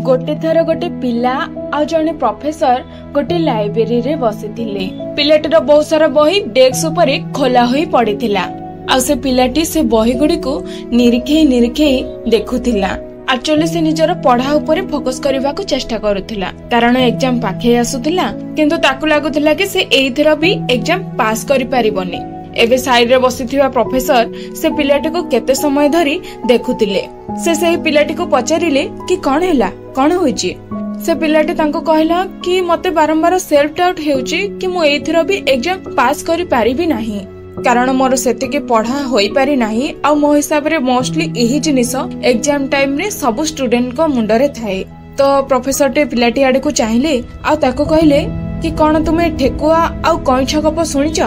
गोटे थर गोटे पिला आ जने प्रोफेसर गोटे लाइब्रेरी रे बसिथिले। पिलाटीर बहुत सारा बही डेस्क उपरे खोला होई पड़िथिला। आ से पिलाटी से बही गुडी को निरीखे निरीखे देखुथिला। एक्चुअली से निजर पढ़ा उपरे फोकस करबा को चेष्टा करुथिला, कारण एग्जाम पाखे आसुथिला, किंतु ताकु लागुथिला कि से एइथर भी एग्जाम पास करि परिबोनी। एबे साइड रे बसिथिबा प्रोफेसर से पिलाटी को केते समय धरी देखुथिले। से पिलाटी को पचारिले कि कौन हैला, कौन होइची। से पिलाटी तांको कहला कि मते बारंबार सेल्फ डाउट हेउची कि मु एइथर भी एग्जाम पास करि पारिबी नाही, कारण मोर सेते के पढ़ा होई पारि नाही। आ मो हिसाब रे मोस्टली एही जिनिस एग्जाम टाइम रे सब स्टूडेंट को मुंडरे थाए। तो प्रोफेसर टे पिलाटी आडे को चाहिले आ ताको कहले कि कोन तुमे ठेकुआ आ कइछ गप सुनिछ,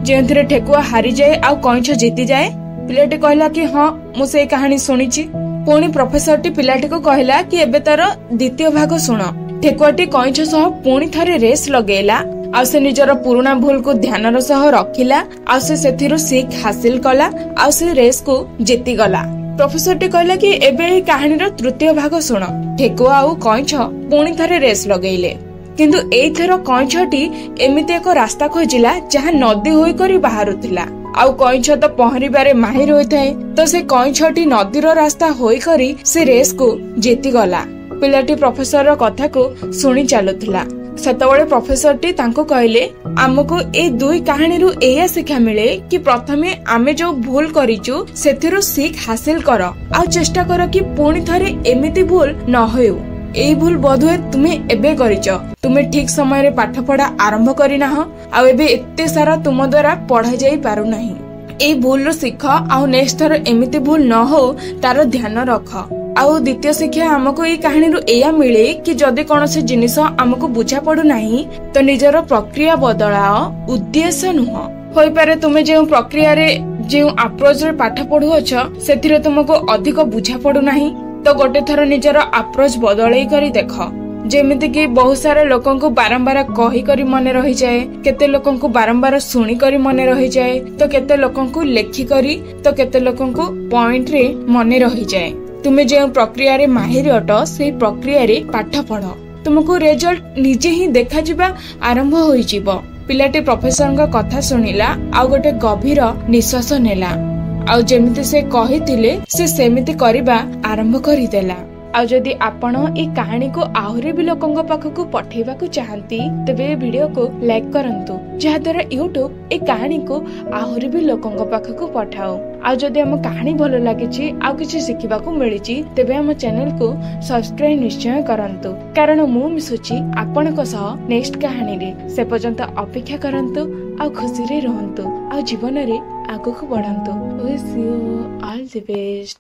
जेंथरे ठेकुआ हारी जाए आ कइछ जीति जाए। पिलाटी कहला कि हां मु से कहानी सुनिछि। पुणी प्रोफेसर टी पिलाटी को कहला कि एबे तार द्वितीय भाग सुन। ठेकुआटी कइछ सह पुणी थरे रेस लगेला आ से निजर पुराना भूल को ध्यान सह रखिला आ से सेथिरु सीख हासिल कला आ से रेस को जीति गला। प्रोफेसर टी कहला कि एबे एही कहानी रो तृतीय भाग सुन। ठेकुआ आ कइछ पुणी थरे रेस लगेले, किंतु एइथर कइछटी एमिते एक रास्ता खोजिला जहां नदी होई करी बाहरुथिला। आउ कइछ तो पहरिबारे माहिर होइथाय, तो से कइछटी नदीर रास्ता होई करी से रेस को जीति गला। पिलाटी प्रोफेसर रो कथा को सुनी चालुथिला। सेतबळे प्रोफेसर टी तांको कहले हमको ए दुई कहानी रु एया शिक्षा मिले कि प्रथमे आमे जो भूल करिचु सेथिरु सीख हासिल कर आ चेष्टा कर कि पुणी थरे एमिति भूल न होउ। एई भूल बोधुए तुमे एबे करिच, तुमे ठीक समय रे पाठ पढ़ा आरंभ करिना हो आ एबे एते सारा तुम द्वारा पढ़ा जाई पारु नाही। एई भूल रो शिख आ नेक्स्ट थर एमिति भूल न हो तार ध्यान रख। आउ द्वितीय शिक्षा हमको एई कहानी रु एया मिले कि जदि कोनोसी जिनिस हमको बुझा पडु नाही तो निजर प्रक्रिया बदलाओ, उद्देश्य नुह। होई पारे तुमे जे प्रक्रिया रे जे अप्रोच रे पाठ पढु अछ सेथिरे तुमको अधिक बुझा पडु नाही, तो गोटे थर निजर अप्रोच बदलई करी देख। जेमिति कि बहुत सारे लोगों को बारंबार कही करी मने रही जाए, केते लोगों को बारंबार सुनी करी मने रही जाए, तो केते लोगों को लेखी करी, तो केते लोगों को पॉइंट रे मने रही जाए। तुमे जे प्रक्रिया रे माहिर अट से प्रक्रिया रे पाठ पढ़, तुमको रिजल्ट निजे ही देखा जिबा आरंभ होई जिवो। पिलाटी प्रोफेसर का कथा सुनिला आ गोटे गभीर निश्वास नेला। आउ जेमिति से कहिथिले से सेमिति करिबा आरंभ करिदेला। आ जदि आपण ए कहानी को आहुरी भी लोकंग पाखकु पठेबा को चाहंती तबे वीडियो को लाइक करंतु, जहा द्वारा यूट्यूब ए कहानी को आहुरी भी लोकंग पाखकु पठाओ। आ जदि हम कहानी भलो लागिछि आ किछि सिखिबा को मिलिछि तबे हम चैनल को सब्सक्राइब निश्चय करंतु, कारण मु मिसुछि आपनक सह नेक्स्ट कहानी रे। से पर्यंत अपेक्षा करंतु आ खुशी रे रहंतु आ जीवन रे आगु को बढ़ंतु। Wish you all the best.